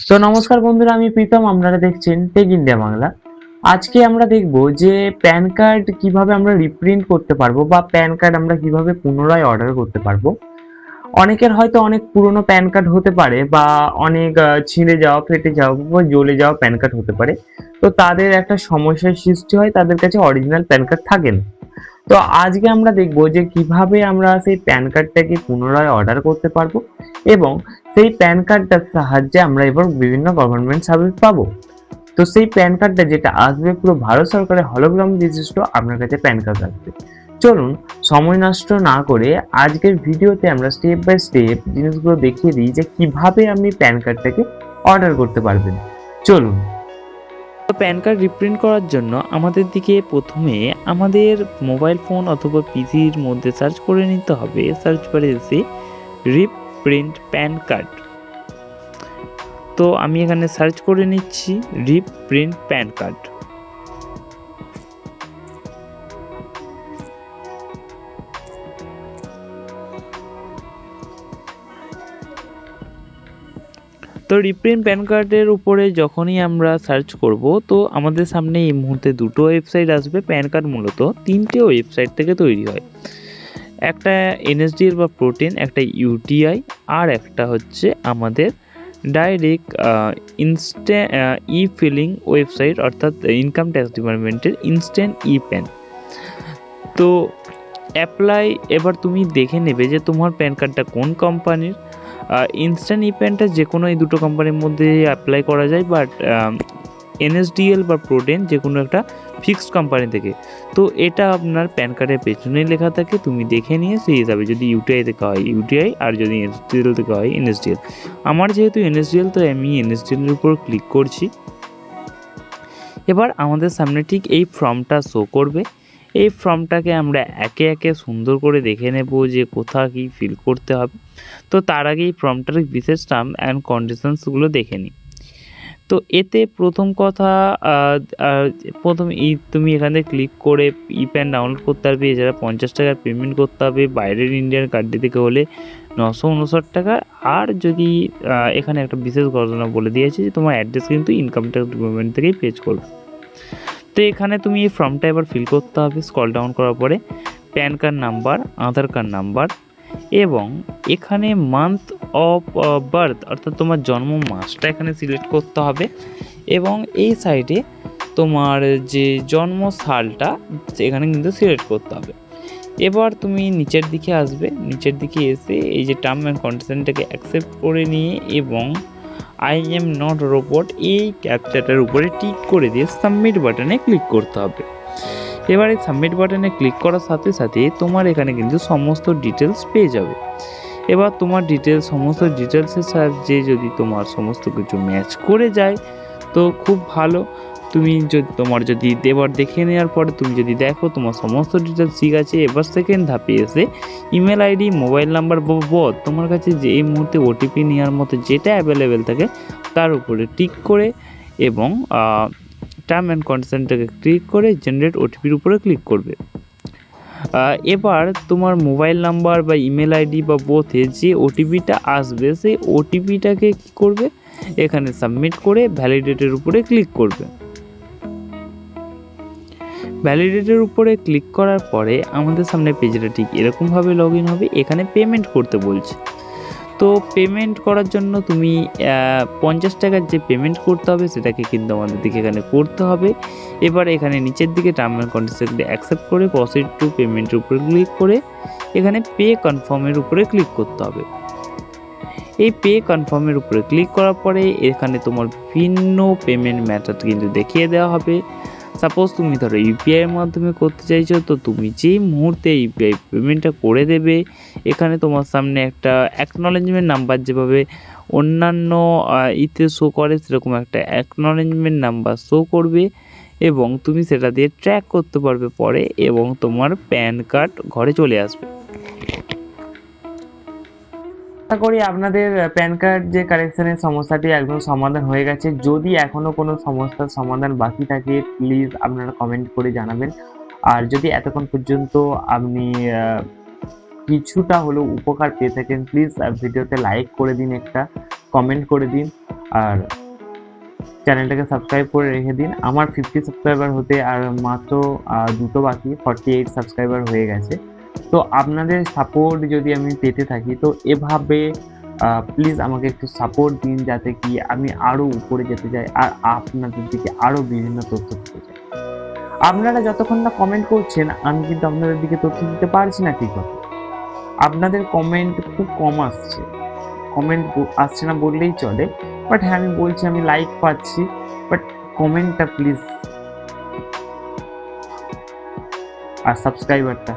তো নমস্কার বন্ধুরা, আমি প্রীতম। আপনারা দেখছেন টেক ইন্ডিয়া বাংলা। আজকে আমরা দেখব যে প্যান কার্ড কিভাবে আমরা রিপ্রিন্ট করতে পারবো বা প্যান কার্ড আমরা কিভাবে পুনরায় অর্ডার করতে পারবো। অনেকের হয়তো অনেক পুরনো প্যান কার্ড হতে পারে বা অনেক ছিঁড়ে যাওয়া, ফেটে যাওয়া বা জ্বলে যাওয়া প্যান কার্ড হতে পারে। তো তাদের একটা সমস্যার সৃষ্টি হয়, তাদের কাছে অরিজিনাল প্যান কার্ড থাকে না। তো আজকে আমরা দেখব যে কিভাবে আমরা সেই প্যান কার্ডটাকে পুনরায় অর্ডার করতে পারবো এবং সেই প্যান কার্ডটার সাহায্যে আমরা এবার বিভিন্ন গভর্নমেন্ট সার্ভিস পাবো। তো সেই প্যান কার্ডটা যেটা আসবে পুরো ভারত সরকারের হলোগ্রাম বিশিষ্ট আপনার কাছে প্যান কার্ড আসবে। চলুন সময় নষ্ট না করে আজকের ভিডিওতে আমরা স্টেপ বাই স্টেপ জিনিসগুলো দেখিয়ে দিই যে কিভাবে আপনি প্যান কার্ডটাকে অর্ডার করতে পারবেন। চলুন। তো প্যান কার্ড রিপ্রিন্ট করার জন্য আমাদের দিকে প্রথমে আমাদের মোবাইল ফোন অথবা পিসির মধ্যে সার্চ করে নিতে হবে। সার্চ বারে এসে রিপ্রিন্ট প্যান কার্ড। তো আমি এখানে সার্চ করে নিচ্ছি রিপ্রিন্ট প্যান কার্ড। তো রিপ্রিন্ট প্যান কার্ডের উপরে যখনই আমরা সার্চ করব, তো আমাদের সামনে এই মুহূর্তে দুটো ওয়েবসাইট আসবে। প্যান কার্ড মূলত তিনটে ওয়েবসাইট থেকে তৈরি হয়। একটা এনএসডিএল বা প্রোটিন, একটা ইউটিআই, আর একটা হচ্ছে আমাদের ডাইরেক্ট ই ফিলিং ওয়েবসাইট, অর্থাৎ ইনকাম ট্যাক্স ডিপার্টমেন্টের ইনস্ট্যান্ট ই প্যান। তো অ্যাপ্লাই, এবার তুমি দেখে নেবে যে তোমার প্যান কার্ডটা কোন কোম্পানির। ইনস্ট্যান্ট ই প্যানটা যে কোনো এই দুটো কোম্পানির মধ্যে অ্যাপ্লাই করা যায়, বাট এনএসডিএল বা প্রোডেন যে কোনো একটা ফিক্সড কোম্পানি থেকে। তো এটা আপনার প্যান কার্ডের পেছনেই লেখা থাকে, তুমি দেখে নিয়ে সেই হিসাবে, যদি ইউটিআই থেকে হয় ইউটিআই আর যদি এনএসডিএল থেকে হয় এনএসডিএল। আমার যেহেতু এনএসডিএল, তো আমি এনএসডিএলের উপর ক্লিক করছি। এবার আমাদের সামনে ঠিক এই ফর্মটা শো করবে। এই ফর্মটাকে আমরা একে একে সুন্দর করে দেখে নেব যে কোথাও কী ফিল করতে হবে। তো তার আগে এই ফর্মটার বিশেষ টার্ম অ্যান্ড কন্ডিশনসগুলো দেখে নিই। তো এতে প্রথম কথা, প্রথম তুমি এখানে ক্লিক করে ই প্যান ডাউনলোড করতে পারবে। এছাড়া 50 টাকার পেমেন্ট করতে হবে, বাইরের ইন্ডিয়ান কার্ডটি থেকে হলে 959 টাকা। আর যদি এখানে একটা বিশেষ ঘটনা বলে দিয়েছে যে তোমার অ্যাড্রেস কিন্তু ইনকাম ট্যাক্স ডিপার্টমেন্ট থেকেই পেজ করবে। তো এখানে তুমি এই ফর্মটা এবার ফিল করতে হবে। স্ক্রল ডাউন করার পরে প্যান কার্ড নাম্বার, আধার কার্ড নাম্বার এবং এখানে মান্থ অফ বার্থ, অর্থাৎ তোমার জন্ম মাসটা এখানে সিলেক্ট করতে হবে এবং এই সাইডে তোমার যে জন্ম সালটা এখানে কিন্তু সিলেক্ট করতে হবে। এবার তুমি নিচের দিকে আসবে, নিচের দিকে এসে এই যে টার্ম অ্যান্ড কন্ডিশনটাকে অ্যাকসেপ্ট করে নিয়ে এবং আই এম নট রোবট এই ক্যাপচাটার উপরে টিক করে দিয়ে সাবমিট বাটনে ক্লিক করতে হবে। এবার এই সাবমিট বাটনে ক্লিক করার সাথে সাথে তোমার এখানে কিন্তু সমস্ত ডিটেলস পেয়ে যাবে। এবার তোমার সমস্ত ডিটেলসের সাহায্যে যদি তোমার সমস্ত কিছু ম্যাচ করে যায় তো খুব ভালো। তুমি যদি এবার দেখে নেওয়ার পরে তুমি যদি দেখো তোমার সমস্ত ডিটেলস ঠিক আছে, এবার সেকেন্ড ধাপে এসে ইমেল আইডি, মোবাইল নাম্বার বা তোমার কাছে যে এই মুহূর্তে ওটিপি নেওয়ার মতো যেটা অ্যাভেলেবেল থাকে তার উপরে টিক করে এবং টার্ম অ্যান্ড কন্ডিশনটাকে ক্লিক করে জেনারেট ওটিপির উপরে ক্লিক করবে। এবার তোমার মোবাইল নাম্বার বা ইমেল আইডি বা বোথে যে ওটিপিটা আসবে সেই ওটিপিটাকে কী করবে, এখানে সাবমিট করে ভ্যালিডেটের উপরে ক্লিক করবে। ভ্যালিডেটের উপরে ক্লিক করার পরে আমাদের সামনে পেজটা ঠিক এরকমভাবে লগ ইন হবে। এখানে পেমেন্ট করতে বলছে। তো পেমেন্ট করার জন্য তুমি 50 টাকার যে পেমেন্ট করতে হবে সেটাকে কিন্তু আমাদের দিকে এখানে করতে হবে। এবার এখানে নিচের দিকে টার্ম অ্যান্ড কন্ডিশনগুলি অ্যাকসেপ্ট করে প্রসিড টু পেমেন্টের উপরে ক্লিক করে এখানে পে কনফার্মের উপরে ক্লিক করতে হবে। এই পে কনফার্মের উপরে ক্লিক করার পরে এখানে তোমার ভিন্ন পেমেন্ট মেথড কিন্তু দেখিয়ে দেওয়া হবে। সাপোজ তুমি ধরো ইউপিআইয়ের মাধ্যমে করতে চাইছো, তো তুমি যেই মুহূর্তে ইউপিআই পেমেন্টটা করে দেবে এখানে তোমার সামনে একটা অ্যাকনলেজমেন্ট নাম্বার, যেভাবে অন্যান্য ইতে শো করে সেরকম একটা অ্যাকনলেজমেন্ট নাম্বার শো করবে এবং তুমি সেটা দিয়ে ট্র্যাক করতে পারবে পরে এবং তোমার প্যান কার্ড ঘরে চলে আসবে। আশা করি আপনাদের প্যান কার্ড যে কারেকশনের সমস্যাটি একদম সমাধান হয়ে গেছে। যদি এখনো কোনো সমস্যার সমাধান বাকি থাকে প্লিজ আপনারা কমেন্ট করে জানাবেন। আর যদি এতক্ষণ পর্যন্ত আপনি কিছুটা হলেও উপকার পেয়ে থাকেন প্লিজ ভিডিওতে লাইক করে দিন, একটা কমেন্ট করে দিন। আর চ্যানেলটাকে সাবস্ক্রাইব করে রেখে দিন। আমার 50 সাবস্ক্রাইবার হতে আর মাত্র 2 বাকি, 48 সাবস্ক্রাইবার হয়ে গেছে। তো আপনাদের সাপোর্ট যদি আমি পেতে থাকি, তো এভাবে প্লিজ আমাকে একটু সাপোর্ট দিন, যাতে কি আমি আরো উপরে যেতে চাই আর আপনাদের দিকে আরো বিভিন্ন তথ্য দিতে চাই। আপনারা যতক্ষণ না কমেন্ট করছেন, আমি কিন্তু আপনাদের দিকে তথ্য দিতে পারছি না ঠিকভাবে। আপনাদের কমেন্ট খুব কম আসছে। কমেন্ট আসছে না বললেই চলে। বাট হ্যাঁ, আমি বলছি আমি লাইক পাচ্ছি। বাট কমেন্টটা প্লিজ, আর সাবস্ক্রাইবারটা